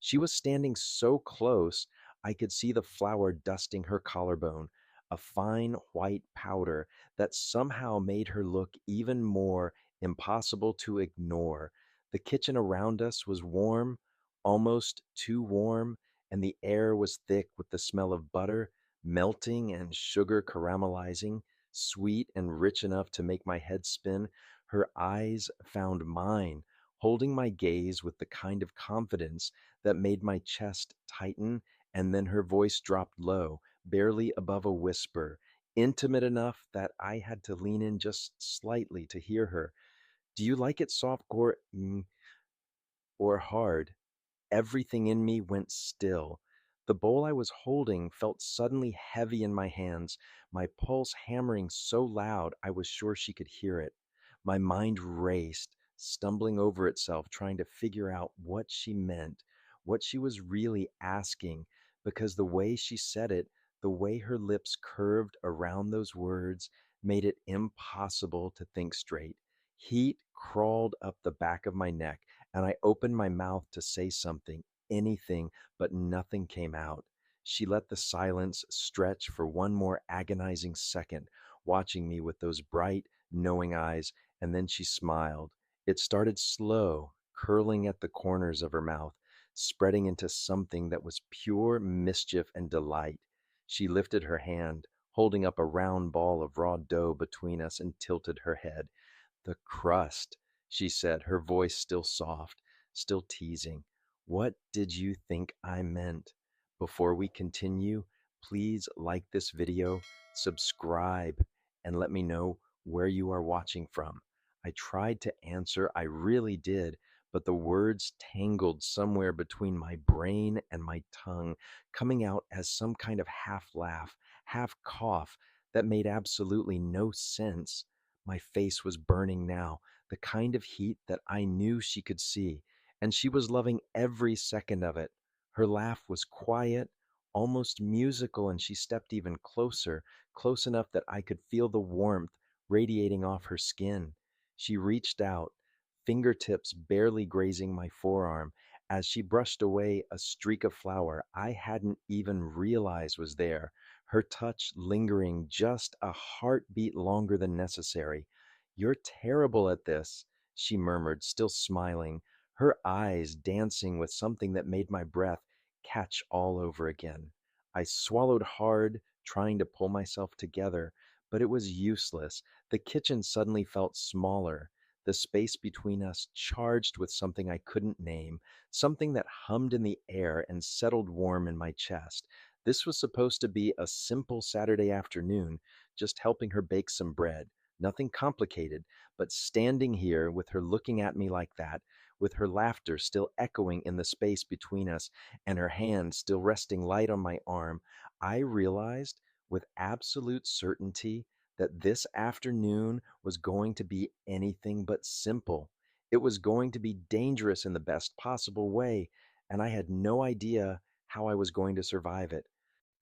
She was standing so close, I could see the flour dusting her collarbone, a fine white powder that somehow made her look even more impossible to ignore. The kitchen around us was warm, almost too warm, and the air was thick with the smell of butter melting and sugar caramelizing, sweet and rich enough to make my head spin. Her eyes found mine, holding my gaze with the kind of confidence that made my chest tighten, and then her voice dropped low, barely above a whisper, intimate enough that I had to lean in just slightly to hear her. Do you like it soft or hard? Everything in me went still. The bowl I was holding felt suddenly heavy in my hands, my pulse hammering so loud I was sure she could hear it. My mind raced, stumbling over itself, trying to figure out what she meant, what she was really asking, because the way she said it, the way her lips curved around those words, made it impossible to think straight. Heat crawled up the back of my neck, and I opened my mouth to say something, anything, but nothing came out. She let the silence stretch for one more agonizing second, watching me with those bright, knowing eyes, and then she smiled. It started slow, curling at the corners of her mouth, spreading into something that was pure mischief and delight. She lifted her hand, holding up a round ball of raw dough between us, and tilted her head. "The crust," she said, her voice still soft, still teasing. "What did you think I meant?" Before we continue, please like this video, subscribe, and let me know where you are watching from. I tried to answer, I really did, but the words tangled somewhere between my brain and my tongue, coming out as some kind of half laugh, half cough that made absolutely no sense. My face was burning now, the kind of heat that I knew she could see, and she was loving every second of it. Her laugh was quiet, almost musical, and she stepped even closer, close enough that I could feel the warmth radiating off her skin. She reached out, fingertips barely grazing my forearm, as she brushed away a streak of flour I hadn't even realized was there, her touch lingering just a heartbeat longer than necessary. "You're terrible at this," she murmured, still smiling, her eyes dancing with something that made my breath catch all over again. I swallowed hard, trying to pull myself together, but it was useless. The kitchen suddenly felt smaller, the space between us charged with something I couldn't name, something that hummed in the air and settled warm in my chest. This was supposed to be a simple Saturday afternoon, just helping her bake some bread. Nothing complicated, but standing here with her looking at me like that, with her laughter still echoing in the space between us, and her hand still resting light on my arm, I realized with absolute certainty that this afternoon was going to be anything but simple. It was going to be dangerous in the best possible way, and I had no idea how I was going to survive it.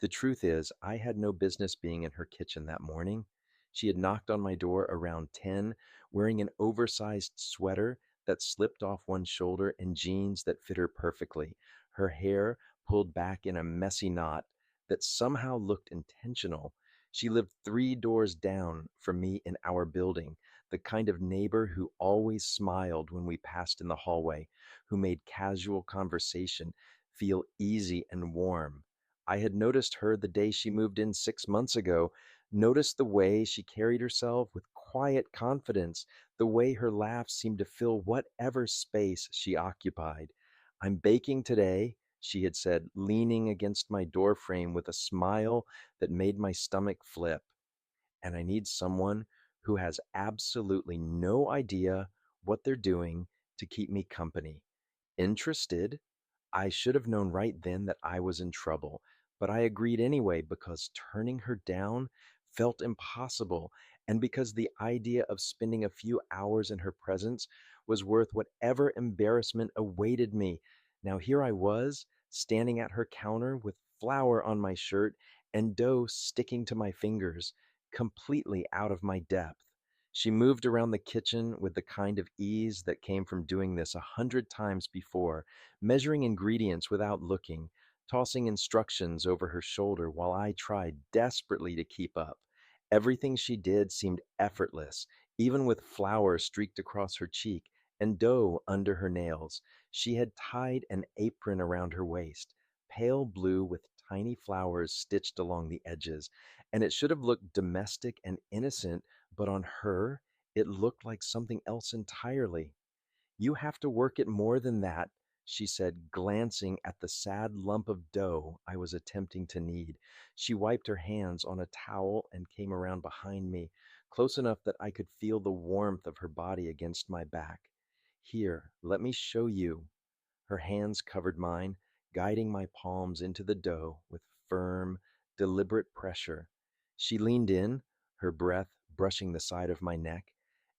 The truth is, I had no business being in her kitchen that morning. She had knocked on my door around 10, wearing an oversized sweater that slipped off one shoulder and jeans that fit her perfectly, her hair pulled back in a messy knot that somehow looked intentional. She lived 3 doors down from me in our building, the kind of neighbor who always smiled when we passed in the hallway, who made casual conversation feel easy and warm. I had noticed her the day she moved in 6 months ago, noticed the way she carried herself with quiet confidence, the way her laugh seemed to fill whatever space she occupied. "I'm baking today," she had said, leaning against my doorframe with a smile that made my stomach flip. "And I need someone who has absolutely no idea what they're doing to keep me company." Interested? I should have known right then that I was in trouble, but I agreed anyway because turning her down felt impossible, and because the idea of spending a few hours in her presence was worth whatever embarrassment awaited me. Now here I was, standing at her counter with flour on my shirt and dough sticking to my fingers, completely out of my depth. She moved around the kitchen with the kind of ease that came from doing this 100 times before, measuring ingredients without looking, tossing instructions over her shoulder while I tried desperately to keep up. Everything she did seemed effortless, even with flour streaked across her cheek and dough under her nails. She had tied an apron around her waist, pale blue with tiny flowers stitched along the edges, and it should have looked domestic and innocent, but on her, it looked like something else entirely. "You have to work it more than that," she said, glancing at the sad lump of dough I was attempting to knead. She wiped her hands on a towel and came around behind me, close enough that I could feel the warmth of her body against my back. "Here, let me show you." Her hands covered mine, guiding my palms into the dough with firm, deliberate pressure. She leaned in, her breath brushing the side of my neck,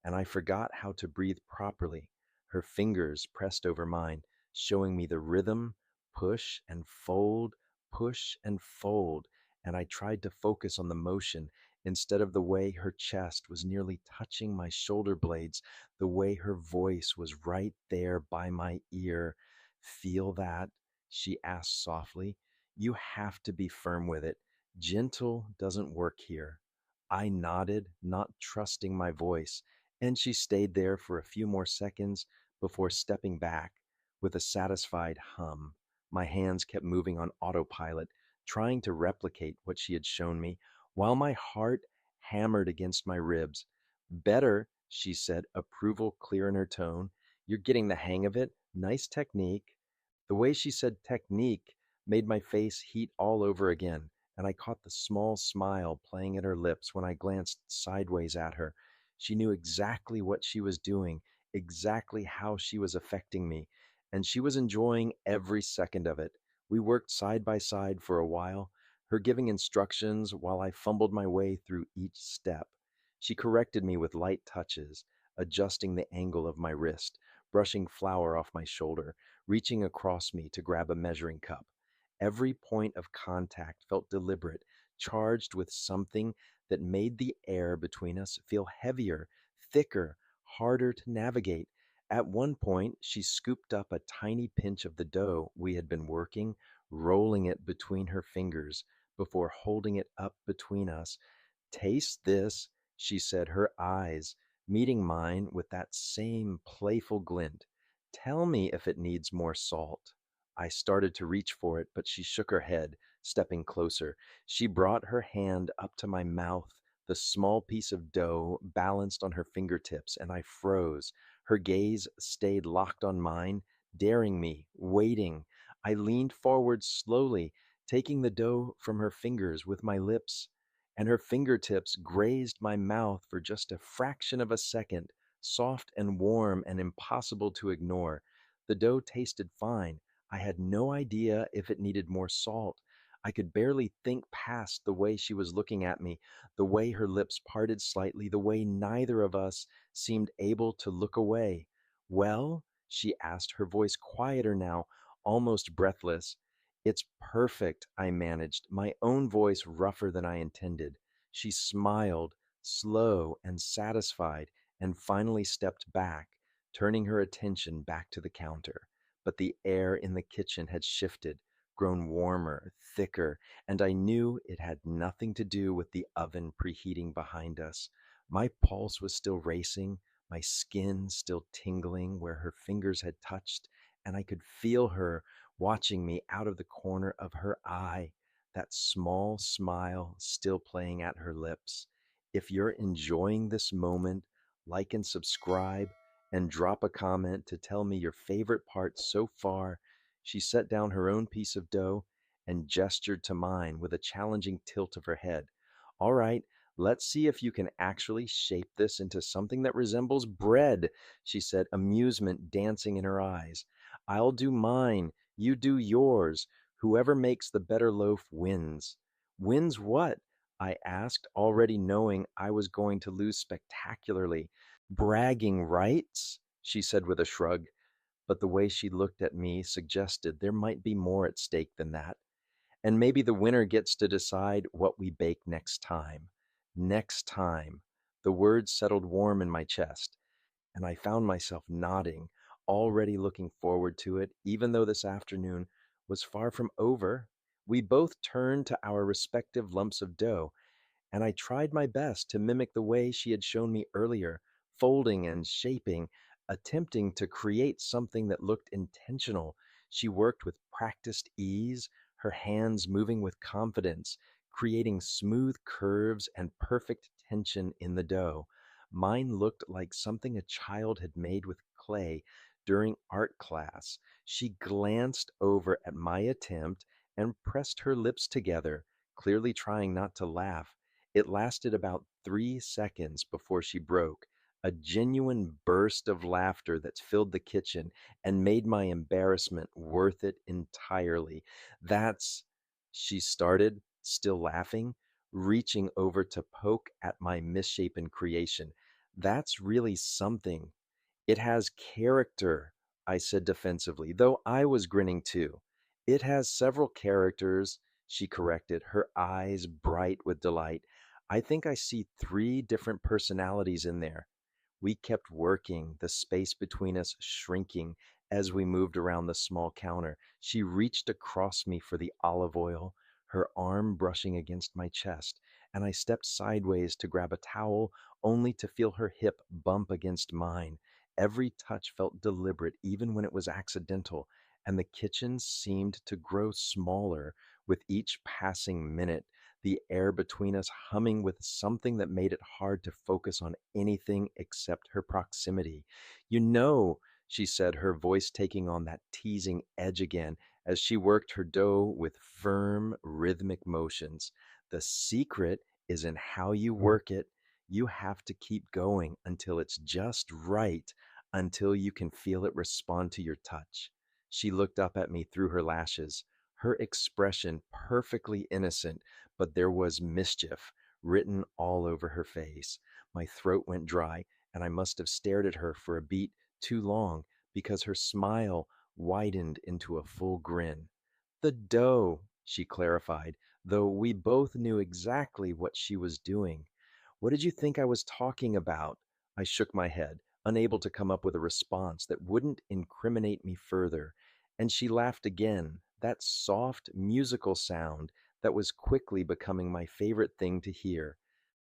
and I forgot how to breathe properly. Her fingers pressed over mine, showing me the rhythm, push and fold, and I tried to focus on the motion instead of the way her chest was nearly touching my shoulder blades, the way her voice was right there by my ear. "Feel that?" she asked softly. "You have to be firm with it. Gentle doesn't work here." I nodded, not trusting my voice, and she stayed there for a few more seconds before stepping back with a satisfied hum. My hands kept moving on autopilot, trying to replicate what she had shown me, while my heart hammered against my ribs. "Better," she said, approval clear in her tone. "You're getting the hang of it. Nice technique." The way she said technique made my face heat all over again, and I caught the small smile playing at her lips when I glanced sideways at her. She knew exactly what she was doing, exactly how she was affecting me, and she was enjoying every second of it. We worked side by side for a while, her giving instructions while I fumbled my way through each step. She corrected me with light touches, adjusting the angle of my wrist, brushing flour off my shoulder, reaching across me to grab a measuring cup. Every point of contact felt deliberate, charged with something that made the air between us feel heavier, thicker, harder to navigate. At one point, she scooped up a tiny pinch of the dough we had been working, rolling it between her fingers before holding it up between us. "Taste this," she said, her eyes meeting mine with that same playful glint. "Tell me if it needs more salt." I started to reach for it, but she shook her head, stepping closer. She brought her hand up to my mouth, the small piece of dough balanced on her fingertips, and I froze. Her gaze stayed locked on mine, daring me, waiting. I leaned forward slowly, taking the dough from her fingers with my lips, and her fingertips grazed my mouth for just a fraction of a second, soft and warm and impossible to ignore. The dough tasted fine. I had no idea if it needed more salt. I could barely think past the way she was looking at me, the way her lips parted slightly, the way neither of us seemed able to look away. "Well?" she asked, her voice quieter now, almost breathless. "It's perfect," I managed, my own voice rougher than I intended. She smiled, slow and satisfied, and finally stepped back, turning her attention back to the counter. But the air in the kitchen had shifted, grown warmer, thicker, and I knew it had nothing to do with the oven preheating behind us. My pulse was still racing, my skin still tingling where her fingers had touched, and I could feel her watching me out of the corner of her eye, that small smile still playing at her lips. If you're enjoying this moment, like and subscribe and drop a comment to tell me your favorite part so far. She set down her own piece of dough and gestured to mine with a challenging tilt of her head. "All right, let's see if you can actually shape this into something that resembles bread," she said, amusement dancing in her eyes. "I'll do mine, you do yours. Whoever makes the better loaf wins." "Wins what?" I asked, already knowing I was going to lose spectacularly. "Bragging rights," she said with a shrug, but the way she looked at me suggested there might be more at stake than that. "And maybe the winner gets to decide what we bake next time." Next time. The words settled warm in my chest, and I found myself nodding, already looking forward to it, even though this afternoon was far from over. We both turned to our respective lumps of dough, and I tried my best to mimic the way she had shown me earlier, folding and shaping, attempting to create something that looked intentional. She worked with practiced ease, her hands moving with confidence, creating smooth curves and perfect tension in the dough. Mine looked like something a child had made with clay during art class. She glanced over at my attempt and pressed her lips together, clearly trying not to laugh. It lasted about 3 seconds before she broke, a genuine burst of laughter that filled the kitchen and made my embarrassment worth it entirely. That's, she started, still laughing, reaching over to poke at my misshapen creation. That's really something. It has character, I said defensively, though I was grinning too. It has several characters, she corrected, her eyes bright with delight. I think I see three different personalities in there. We kept working, the space between us shrinking as we moved around the small counter. She reached across me for the olive oil, her arm brushing against my chest, and I stepped sideways to grab a towel, only to feel her hip bump against mine. Every touch felt deliberate, even when it was accidental, and the kitchen seemed to grow smaller with each passing minute, the air between us humming with something that made it hard to focus on anything except her proximity. You know, she said, her voice taking on that teasing edge again as she worked her dough with firm, rhythmic motions. The secret is in how you work it. You have to keep going until it's just right, until you can feel it respond to your touch. She looked up at me through her lashes, her expression perfectly innocent, but there was mischief written all over her face. My throat went dry, and I must have stared at her for a beat too long because her smile widened into a full grin. The dough, she clarified, though we both knew exactly what she was doing. What did you think I was talking about? I shook my head, unable to come up with a response that wouldn't incriminate me further. And she laughed again, that soft, musical sound that was quickly becoming my favorite thing to hear.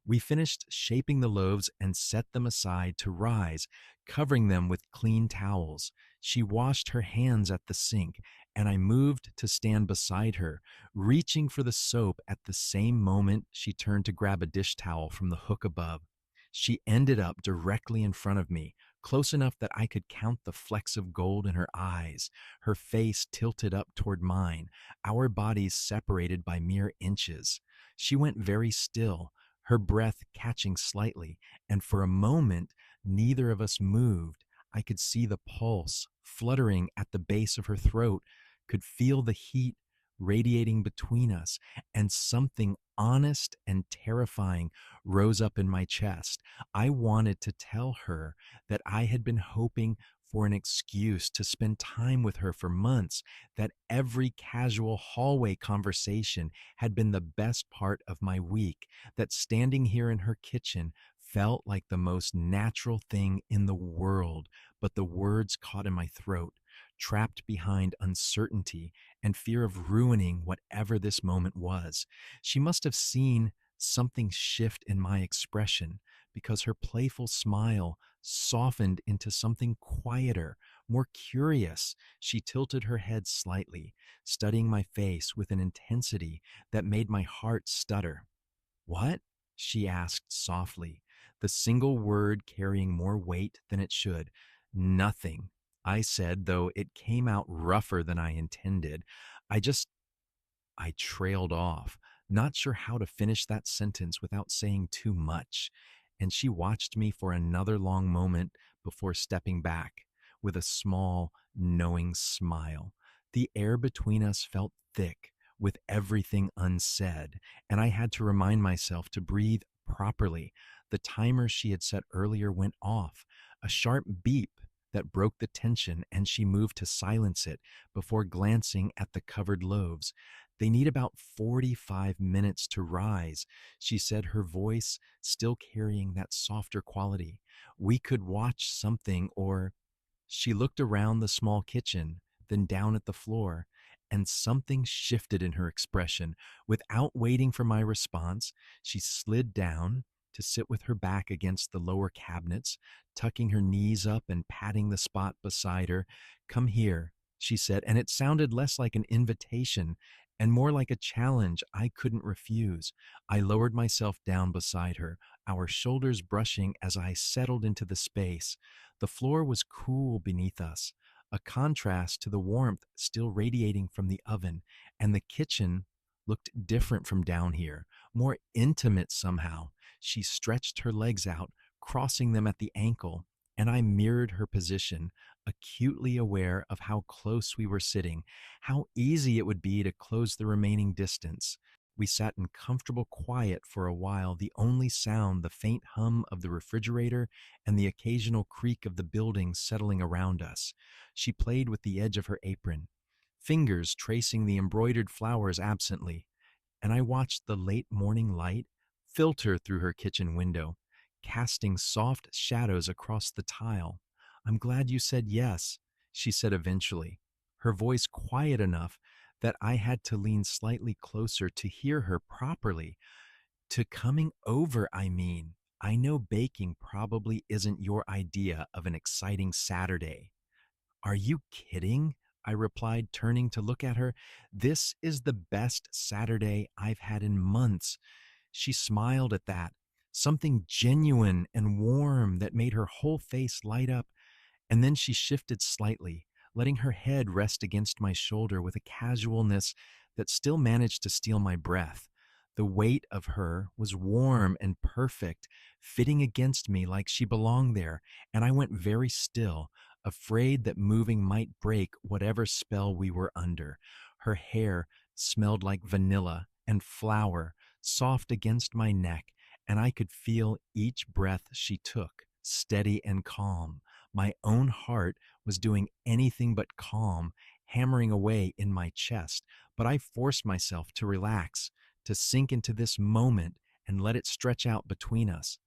We finished shaping the loaves and set them aside to rise, covering them with clean towels. She washed her hands at the sink, and I moved to stand beside her, reaching for the soap at the same moment she turned to grab a dish towel from the hook above. She ended up directly in front of me, close enough that I could count the flecks of gold in her eyes, her face tilted up toward mine, our bodies separated by mere inches. She went very still, her breath catching slightly, and for a moment neither of us moved. I could see the pulse fluttering at the base of her throat, could feel the heat radiating between us, and something honest and terrifying rose up in my chest. I wanted to tell her that I had been hoping for an excuse to spend time with her for months, that every casual hallway conversation had been the best part of my week, that standing here in her kitchen felt like the most natural thing in the world. But the words caught in my throat, trapped behind uncertainty and fear of ruining whatever this moment was. She must have seen something shift in my expression, because her playful smile softened into something quieter, more curious. She tilted her head slightly, studying my face with an intensity that made my heart stutter. "What?" she asked softly, the single word carrying more weight than it should. "Nothing," I said, though it came out rougher than I intended. I just I trailed off, not sure how to finish that sentence without saying too much, and she watched me for another long moment before stepping back with a small, knowing smile. The air between us felt thick with everything unsaid, and I had to remind myself to breathe properly. The timer she had set earlier went off, a sharp beep that broke the tension, and she moved to silence it before glancing at the covered loaves. They need about 45 minutes to rise, she said, her voice still carrying that softer quality. We could watch something or she looked around the small kitchen, then down at the floor, and something shifted in her expression. Without waiting for my response, she slid down to sit with her back against the lower cabinets, tucking her knees up and patting the spot beside her. "Come here," she said, and it sounded less like an invitation and more like a challenge I couldn't refuse. I lowered myself down beside her, our shoulders brushing as I settled into the space. The floor was cool beneath us, a contrast to the warmth still radiating from the oven, and the kitchen looked different from down here, more intimate somehow. She stretched her legs out, crossing them at the ankle, and I mirrored her position, acutely aware of how close we were sitting, how easy it would be to close the remaining distance. We sat in comfortable quiet for a while, the only sound the faint hum of the refrigerator and the occasional creak of the building settling around us. She played with the edge of her apron, fingers tracing the embroidered flowers absently, and I watched the late morning light filter through her kitchen window, casting soft shadows across the tile. "I'm glad you said yes," she said eventually, her voice quiet enough that I had to lean slightly closer to hear her properly. "To coming over, I mean. I know baking probably isn't your idea of an exciting Saturday." "Are you kidding?" I replied, turning to look at her. "This is the best Saturday I've had in months." She smiled at that, something genuine and warm that made her whole face light up. And then she shifted slightly, letting her head rest against my shoulder with a casualness that still managed to steal my breath. The weight of her was warm and perfect, fitting against me like she belonged there, and I went very still, afraid that moving might break whatever spell we were under. Her hair smelled like vanilla and flour, soft against my neck, and I could feel each breath she took, steady and calm. My own heart was doing anything but calm, hammering away in my chest, but I forced myself to relax, to sink into this moment and let it stretch out between us.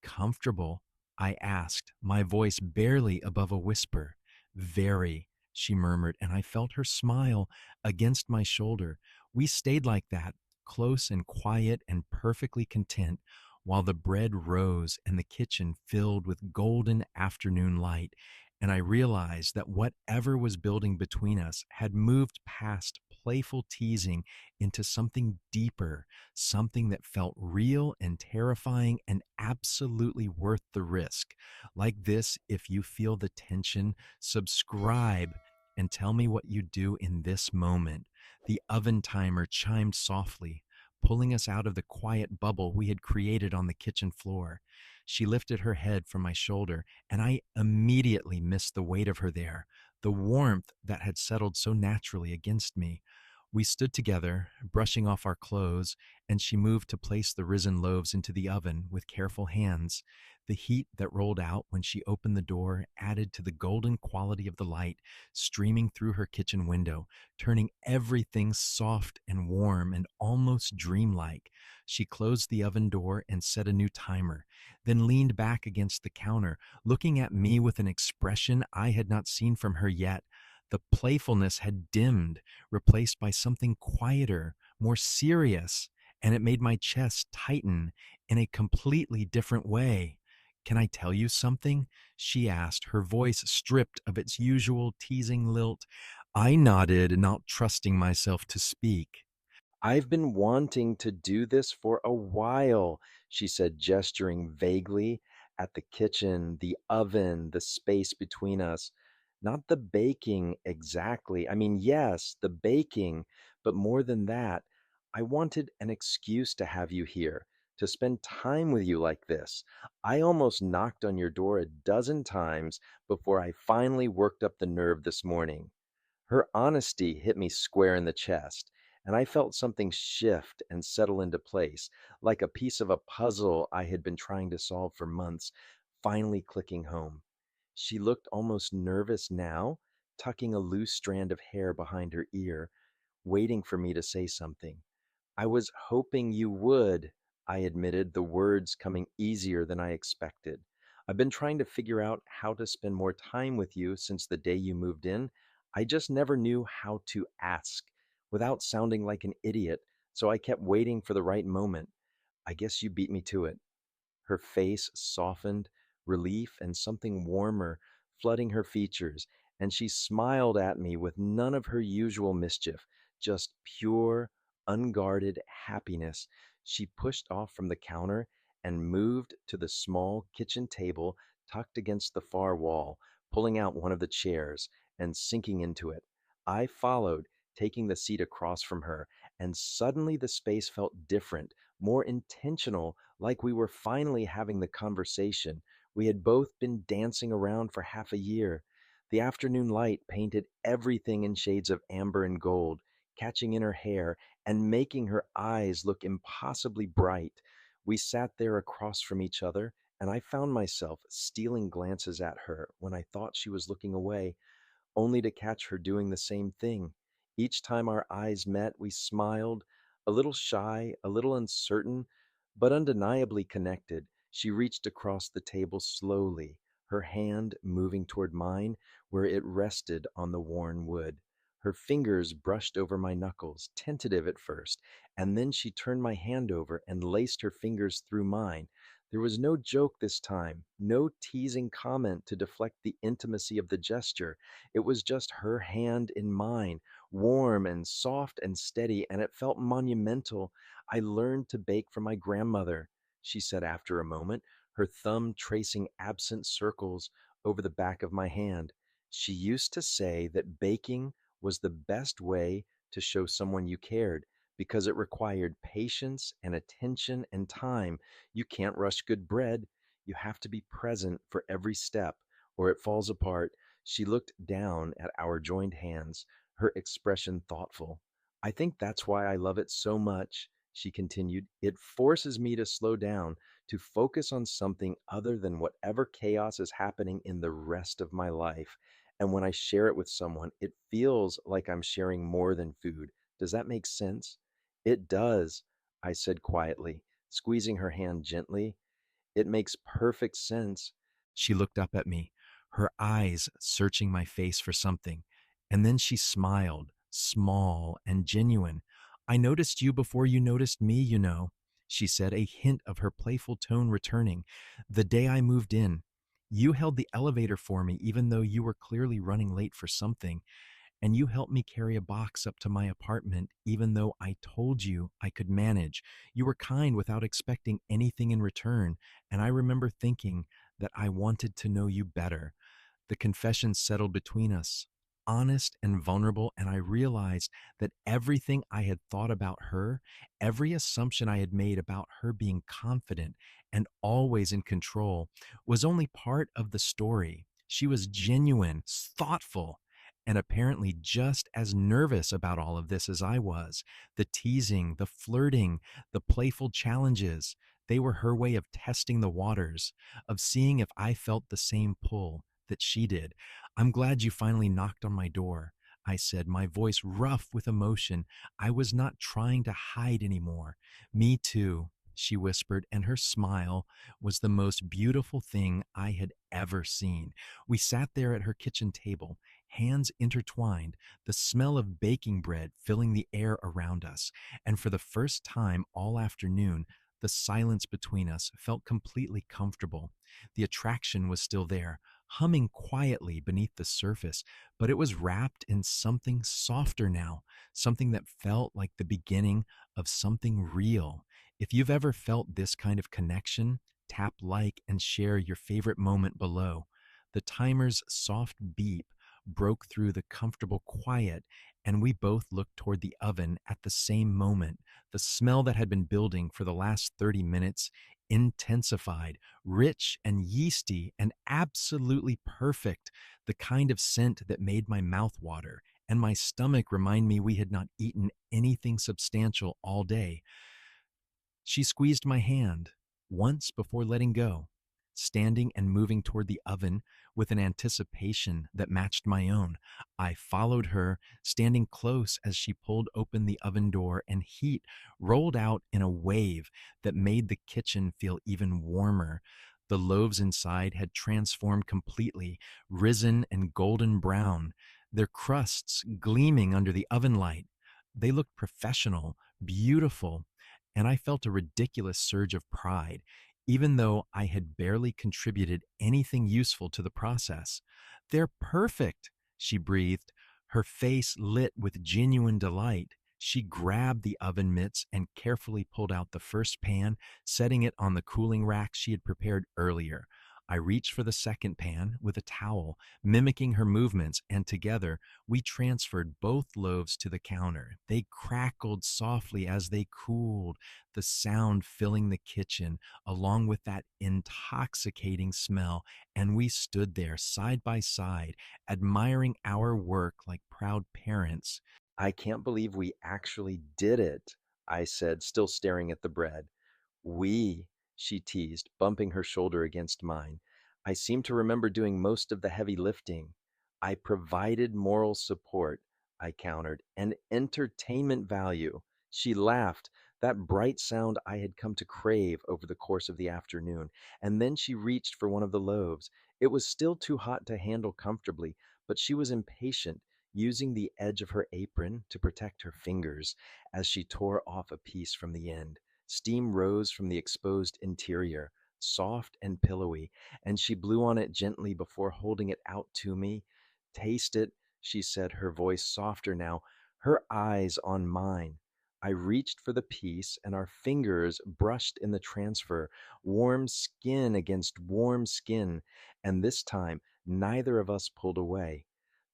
"Comfortable?" I asked, my voice barely above a whisper. "Very," she murmured, and I felt her smile against my shoulder. We stayed like that, close and quiet and perfectly content, while the bread rose and the kitchen filled with golden afternoon light. And I realized that whatever was building between us had moved past playful teasing into something deeper, something that felt real and terrifying and absolutely worth the risk. Like this, if you feel the tension, subscribe and tell me what you do in this moment. The oven timer chimed softly, pulling us out of the quiet bubble we had created on the kitchen floor. She lifted her head from my shoulder, and I immediately missed the weight of her there, the warmth that had settled so naturally against me. We stood together, brushing off our clothes, and she moved to place the risen loaves into the oven with careful hands. The heat that rolled out when she opened the door added to the golden quality of the light streaming through her kitchen window, turning everything soft and warm and almost dreamlike. She closed the oven door and set a new timer, then leaned back against the counter, looking at me with an expression I had not seen from her yet. The playfulness had dimmed, replaced by something quieter, more serious, and it made my chest tighten in a completely different way. "Can I tell you something?" she asked, her voice stripped of its usual teasing lilt. I nodded, not trusting myself to speak. "I've been wanting to do this for a while," she said, gesturing vaguely at the kitchen, the oven, the space between us. Not the baking exactly. I mean, yes, the baking, but more than that, I wanted an excuse to have you here, to spend time with you like this. I almost knocked on your door a dozen times before I finally worked up the nerve this morning. Her honesty hit me square in the chest, and I felt something shift and settle into place, like a piece of a puzzle I had been trying to solve for months, finally clicking home. She looked almost nervous now, tucking a loose strand of hair behind her ear, waiting for me to say something. I was hoping you would, I admitted, the words coming easier than I expected. I've been trying to figure out how to spend more time with you since the day you moved in. I just never knew how to ask without sounding like an idiot, so I kept waiting for the right moment. I guess you beat me to it. Her face softened, relief and something warmer flooding her features, and she smiled at me with none of her usual mischief, just pure, unguarded happiness. She pushed off from the counter and moved to the small kitchen table tucked against the far wall, pulling out one of the chairs and sinking into it. I followed, taking the seat across from her, and suddenly the space felt different, more intentional, like we were finally having the conversation we had both been dancing around for half a year. The afternoon light painted everything in shades of amber and gold, catching in her hair and making her eyes look impossibly bright. We sat there across from each other, and I found myself stealing glances at her when I thought she was looking away, only to catch her doing the same thing. Each time our eyes met, we smiled, a little shy, a little uncertain, but undeniably connected. She reached across the table slowly, her hand moving toward mine where it rested on the worn wood. Her fingers brushed over my knuckles, tentative at first, and then she turned my hand over and laced her fingers through mine. There was no joke this time, no teasing comment to deflect the intimacy of the gesture. It was just her hand in mine, warm and soft and steady, and it felt monumental. I learned to bake from my grandmother, she said after a moment, her thumb tracing absent circles over the back of my hand. She used to say that baking was the best way to show someone you cared because it required patience and attention and time. You can't rush good bread. You have to be present for every step or it falls apart. She looked down at our joined hands, her expression thoughtful. I think that's why I love it so much, she continued. It forces me to slow down, to focus on something other than whatever chaos is happening in the rest of my life. And when I share it with someone, it feels like I'm sharing more than food. Does that make sense? It does, I said quietly, squeezing her hand gently. It makes perfect sense. She looked up at me, her eyes searching my face for something, and then she smiled, small and genuine. I noticed you before you noticed me, you know, she said, a hint of her playful tone returning. The day I moved in, you held the elevator for me even though you were clearly running late for something, and you helped me carry a box up to my apartment even though I told you I could manage. You were kind without expecting anything in return, and I remember thinking that I wanted to know you better. The confession settled between us, honest and vulnerable, and I realized that everything I had thought about her, every assumption I had made about her being confident and always in control, was only part of the story. She was genuine, thoughtful, and apparently just as nervous about all of this as I was. The teasing, the flirting, the playful challenges, they were her way of testing the waters, of seeing if I felt the same pull that she did. I'm glad you finally knocked on my door, I said, my voice rough with emotion. I was not trying to hide anymore. Me too, she whispered, and her smile was the most beautiful thing I had ever seen. We sat there at her kitchen table, hands intertwined, the smell of baking bread filling the air around us, and for the first time all afternoon, the silence between us felt completely comfortable. The attraction was still there, humming quietly beneath the surface, but it was wrapped in something softer now, something that felt like the beginning of something real. If you've ever felt this kind of connection, tap like and share your favorite moment below. The timer's soft beep broke through the comfortable quiet, and we both looked toward the oven at the same moment. The smell that had been building for the last 30 minutes intensified, rich and yeasty and absolutely perfect, the kind of scent that made my mouth water and my stomach remind me we had not eaten anything substantial all day. She squeezed my hand once before letting go. standing and moving toward the oven with an anticipation that matched my own. I followed her, standing close as she pulled open the oven door, and heat rolled out in a wave that made the kitchen feel even warmer. The loaves inside had transformed completely, risen and golden brown, their crusts gleaming under the oven light. They looked professional, beautiful, and I felt a ridiculous surge of pride, even though I had barely contributed anything useful to the process. They're perfect, she breathed, her face lit with genuine delight. She grabbed the oven mitts and carefully pulled out the first pan, setting it on the cooling rack she had prepared earlier. I reached for the second pan with a towel, mimicking her movements, and together we transferred both loaves to the counter. They crackled softly as they cooled, the sound filling the kitchen along with that intoxicating smell, and we stood there side by side, admiring our work like proud parents. I can't believe we actually did it, I said, still staring at the bread. We, she teased, bumping her shoulder against mine. I seem to remember doing most of the heavy lifting. I provided moral support, I countered, and entertainment value. She laughed, that bright sound I had come to crave over the course of the afternoon, and then she reached for one of the loaves. It was still too hot to handle comfortably, but she was impatient, using the edge of her apron to protect her fingers as she tore off a piece from the end. Steam rose from the exposed interior, soft and pillowy, and she blew on it gently before holding it out to me. Taste it, she said, her voice softer now, her eyes on mine. I reached for the piece, and our fingers brushed in the transfer, warm skin against warm skin, and this time neither of us pulled away.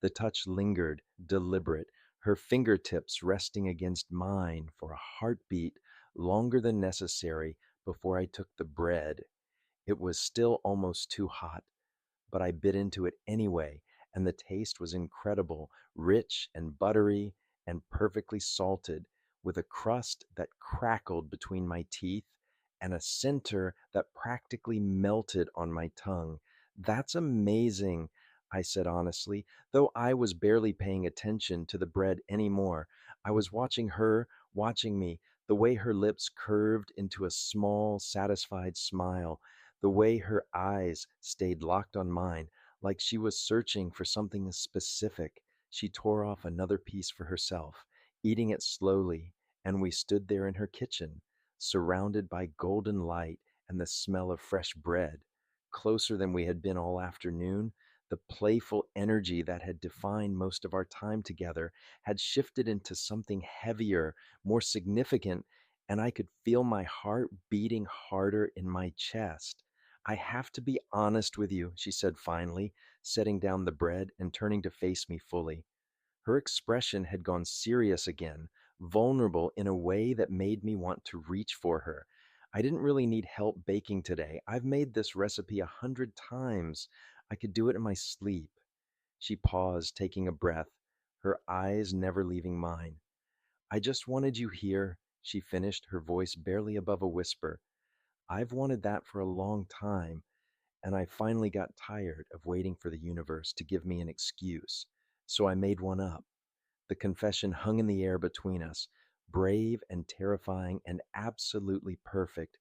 The touch lingered, deliberate, her fingertips resting against mine for a heartbeat longer than necessary before I took the bread. It was still almost too hot, but I bit into it anyway, and the taste was incredible, rich and buttery and perfectly salted, with a crust that crackled between my teeth and a center that practically melted on my tongue. That's amazing, I said honestly, though I was barely paying attention to the bread anymore. I was watching her, watching me, the way her lips curved into a small, satisfied smile, the way her eyes stayed locked on mine, like she was searching for something specific. She tore off another piece for herself, eating it slowly, and we stood there in her kitchen, surrounded by golden light and the smell of fresh bread. Closer than we had been all afternoon, the playful energy that had defined most of our time together had shifted into something heavier, more significant, and I could feel my heart beating harder in my chest. I have to be honest with you, she said finally, setting down the bread and turning to face me fully. Her expression had gone serious again, vulnerable in a way that made me want to reach for her. I didn't really need help baking today. I've made this recipe 100 times. I could do it in my sleep. She paused, taking a breath, her eyes never leaving mine. I just wanted you here, she finished, her voice barely above a whisper. I've wanted that for a long time, and I finally got tired of waiting for the universe to give me an excuse. So I made one up. The confession hung in the air between us, brave and terrifying and absolutely perfect,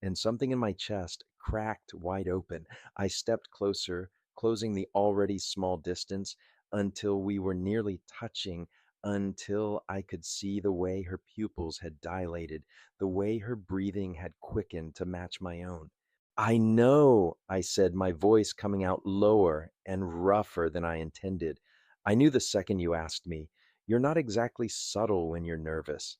and something in my chest cracked wide open. I stepped closer, closing the already small distance until we were nearly touching, until I could see the way her pupils had dilated, the way her breathing had quickened to match my own. I know, I said, my voice coming out lower and rougher than I intended. I knew the second you asked me. You're not exactly subtle when you're nervous.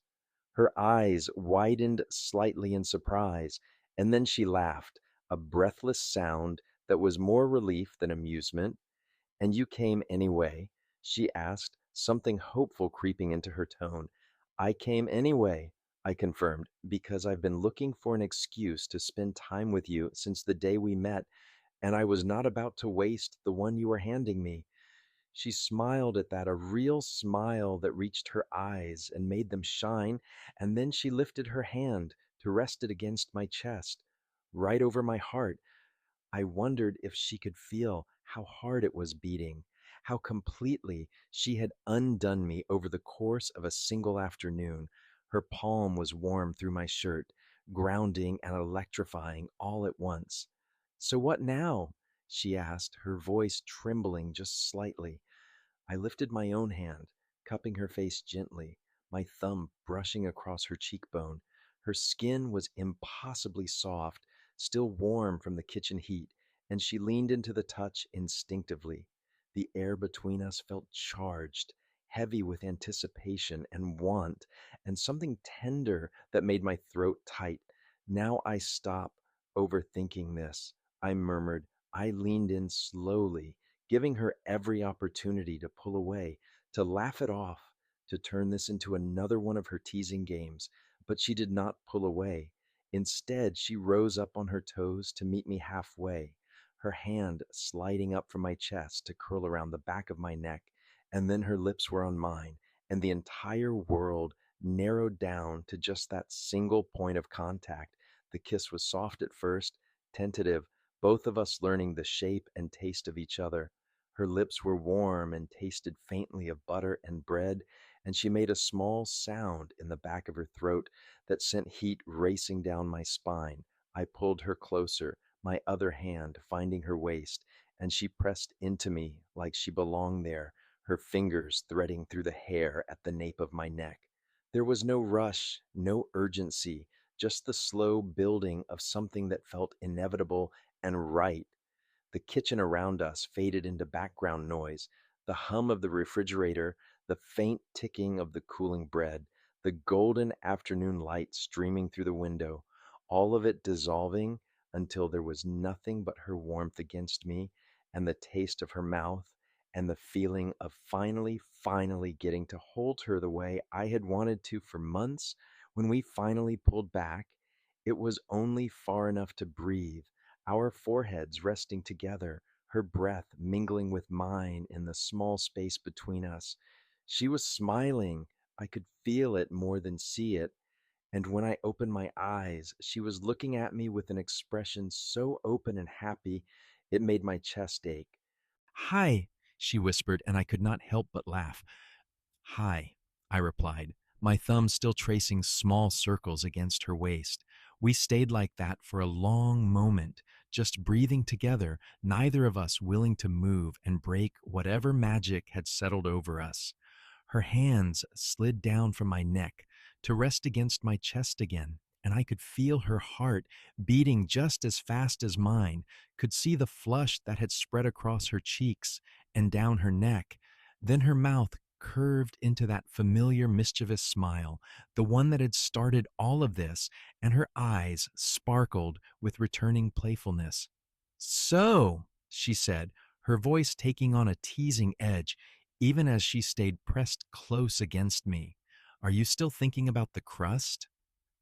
Her eyes widened slightly in surprise, and then she laughed, a breathless sound that was more relief than amusement. And you came anyway? She asked, something hopeful creeping into her tone. I came anyway, I confirmed, because I've been looking for an excuse to spend time with you since the day we met, and I was not about to waste the one you were handing me. She smiled at that, a real smile that reached her eyes and made them shine, and then she lifted her hand to rest it against my chest, right over my heart. I wondered if she could feel how hard it was beating, how completely she had undone me over the course of a single afternoon. Her palm was warm through my shirt, grounding and electrifying all at once. "So what now?" she asked, her voice trembling just slightly. I lifted my own hand, cupping her face gently, my thumb brushing across her cheekbone. Her skin was impossibly soft, still warm from the kitchen heat, and she leaned into the touch instinctively. The air between us felt charged, heavy with anticipation and want, and something tender that made my throat tight. "Now I stop overthinking this," I murmured. I leaned in slowly, giving her every opportunity to pull away, to laugh it off, to turn this into another one of her teasing games. But she did not pull away. Instead, she rose up on her toes to meet me halfway, her hand sliding up from my chest to curl around the back of my neck, and then her lips were on mine, and the entire world narrowed down to just that single point of contact. The kiss was soft at first, tentative, both of us learning the shape and taste of each other. Her lips were warm and tasted faintly of butter and bread, and she made a small sound in the back of her throat that sent heat racing down my spine. I pulled her closer, my other hand finding her waist, and she pressed into me like she belonged there, her fingers threading through the hair at the nape of my neck. There was no rush, no urgency, just the slow building of something that felt inevitable and right. The kitchen around us faded into background noise, the hum of the refrigerator, the faint ticking of the cooling bread, the golden afternoon light streaming through the window, all of it dissolving until there was nothing but her warmth against me, and the taste of her mouth, and the feeling of finally getting to hold her the way I had wanted to for months. When we finally pulled back, it was only far enough to breathe, our foreheads resting together, her breath mingling with mine in the small space between us. She was smiling. I could feel it more than see it. And when I opened my eyes, she was looking at me with an expression so open and happy, it made my chest ache. "Hi," she whispered, and I could not help but laugh. "Hi," I replied, my thumb still tracing small circles against her waist. We stayed like that for a long moment, just breathing together, neither of us willing to move and break whatever magic had settled over us. Her hands slid down from my neck to rest against my chest again, and I could feel her heart beating just as fast as mine, could see the flush that had spread across her cheeks and down her neck. Then her mouth curved into that familiar mischievous smile, the one that had started all of this, and her eyes sparkled with returning playfulness. "So," she said, her voice taking on a teasing edge, even as she stayed pressed close against me, "are you still thinking about the crust?"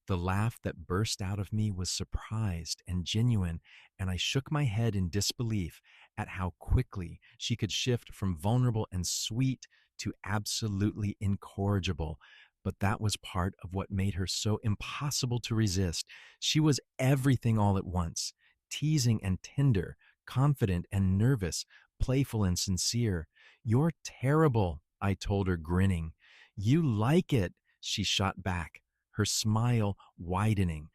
The laugh that burst out of me was surprised and genuine, and I shook my head in disbelief at how quickly she could shift from vulnerable and sweet to absolutely incorrigible. But that was part of what made her so impossible to resist. She was everything all at once, teasing and tender, confident and nervous, playful and sincere. "You're terrible," I told her, grinning. "You like it," she shot back, her smile widening.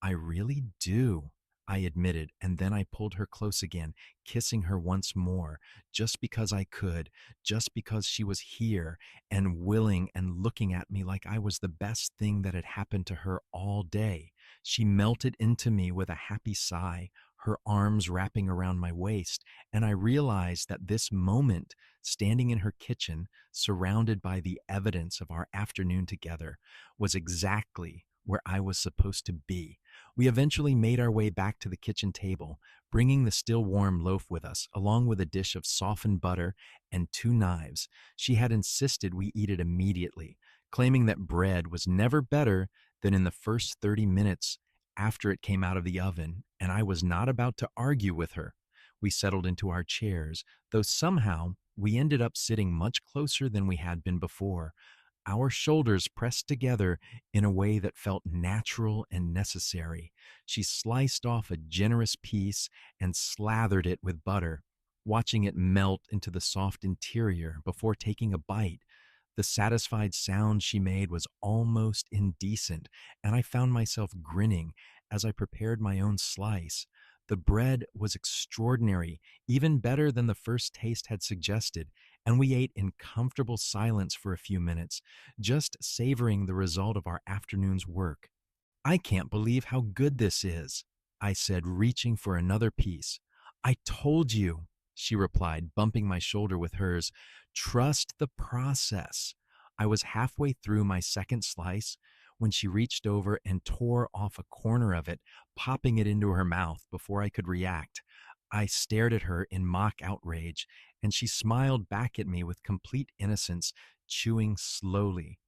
"I really do," I admitted, and then I pulled her close again, kissing her once more, just because I could, just because she was here and willing and looking at me like I was the best thing that had happened to her all day. She melted into me with a happy sigh, her arms wrapping around my waist, and I realized that this moment, standing in her kitchen, surrounded by the evidence of our afternoon together, was exactly where I was supposed to be. We eventually made our way back to the kitchen table, bringing the still warm loaf with us, along with a dish of softened butter and 2 knives. She had insisted we eat it immediately, claiming that bread was never better than in the first 30 minutes after it came out of the oven, and I was not about to argue with her. We settled into our chairs, though somehow we ended up sitting much closer than we had been before. Our shoulders pressed together in a way that felt natural and necessary. She sliced off a generous piece and slathered it with butter, watching it melt into the soft interior before taking a bite. The satisfied sound she made was almost indecent, and I found myself grinning as I prepared my own slice. The bread was extraordinary, even better than the first taste had suggested, and we ate in comfortable silence for a few minutes, just savoring the result of our afternoon's work. I can't believe how good this is, I said, reaching for another piece. I told you, she replied, bumping my shoulder with hers. Trust the process. I was halfway through my second slice when she reached over and tore off a corner of it, popping it into her mouth before I could react. I stared at her in mock outrage, and she smiled back at me with complete innocence, chewing slowly.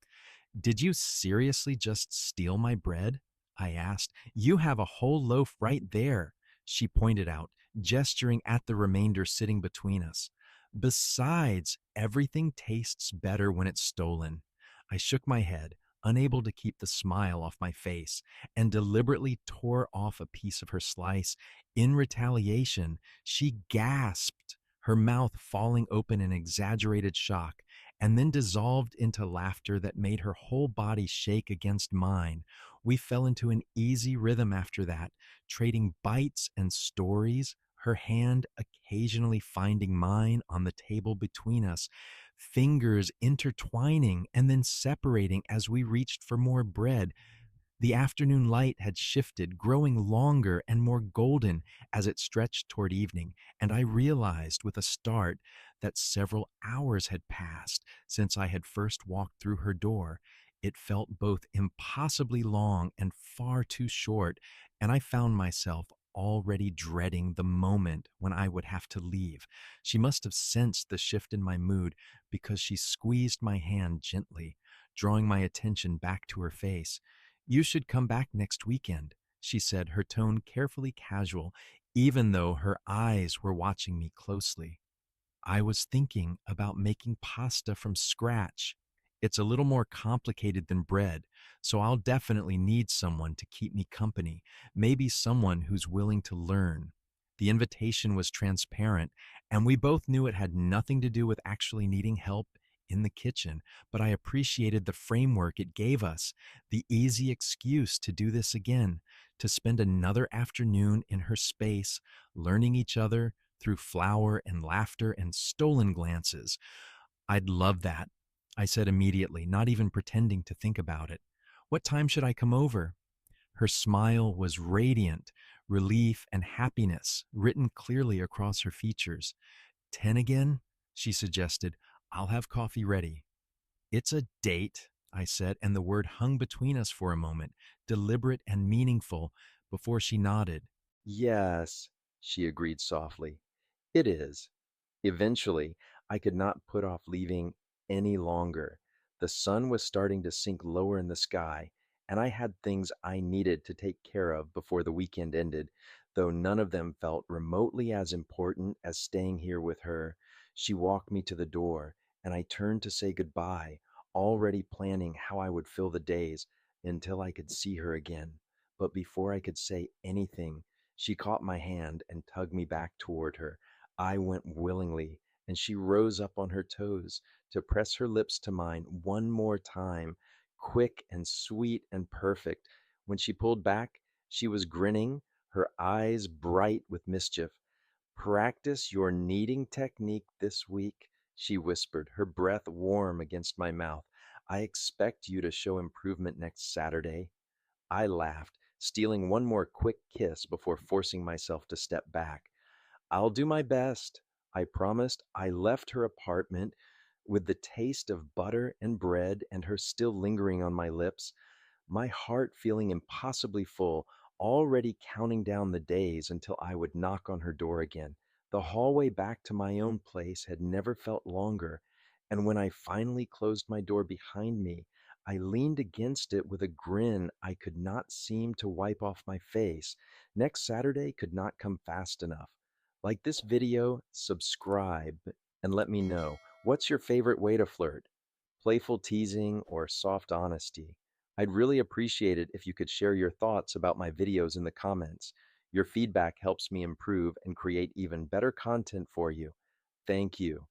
Did you seriously just steal my bread? I asked. You have a whole loaf right there, she pointed out, gesturing at the remainder sitting between us. Besides, everything tastes better when it's stolen. I shook my head, unable to keep the smile off my face, and deliberately tore off a piece of her slice. In retaliation, she gasped, her mouth falling open in exaggerated shock, and then dissolved into laughter that made her whole body shake against mine. We fell into an easy rhythm after that, trading bites and stories, her hand occasionally finding mine on the table between us, fingers intertwining and then separating as we reached for more bread. The afternoon light had shifted, growing longer and more golden as it stretched toward evening, and I realized with a start that several hours had passed since I had first walked through her door. It felt both impossibly long and far too short, and I found myself already dreading the moment when I would have to leave. She must have sensed the shift in my mood because she squeezed my hand gently, drawing my attention back to her face. You should come back next weekend, she said, her tone carefully casual, even though her eyes were watching me closely. I was thinking about making pasta from scratch. It's a little more complicated than bread, so I'll definitely need someone to keep me company, maybe someone who's willing to learn. The invitation was transparent, and we both knew it had nothing to do with actually needing help in the kitchen, but I appreciated the framework it gave us, the easy excuse to do this again, to spend another afternoon in her space, learning each other through flour and laughter and stolen glances. I'd love that, I said immediately, not even pretending to think about it. What time should I come over? Her smile was radiant, relief and happiness written clearly across her features. 10 again? She suggested. I'll have coffee ready. It's a date, I said, and the word hung between us for a moment, deliberate and meaningful, before she nodded. Yes, she agreed softly. It is. Eventually, I could not put off leaving any longer. The sun was starting to sink lower in the sky, and I had things I needed to take care of before the weekend ended, though none of them felt remotely as important as staying here with her. She walked me to the door, and I turned to say goodbye, already planning how I would fill the days until I could see her again. But before I could say anything, she caught my hand and tugged me back toward her. I went willingly, and she rose up on her toes to press her lips to mine one more time, quick and sweet and perfect. When she pulled back, she was grinning, her eyes bright with mischief. Practice your kneading technique this week, she whispered, her breath warm against my mouth. I expect you to show improvement next Saturday. I laughed, stealing one more quick kiss before forcing myself to step back. I'll do my best, I promised. I left her apartment with the taste of butter and bread and her still lingering on my lips, my heart feeling impossibly full, already counting down the days until I would knock on her door again. The hallway back to my own place had never felt longer, and when I finally closed my door behind me, I leaned against it with a grin I could not seem to wipe off my face. Next Saturday could not come fast enough. Like this video, subscribe, and let me know what's your favorite way to flirt. playful teasing, or soft honesty. I'd really appreciate it if you could share your thoughts about my videos in the comments. Your feedback helps me improve and create even better content for you. Thank you.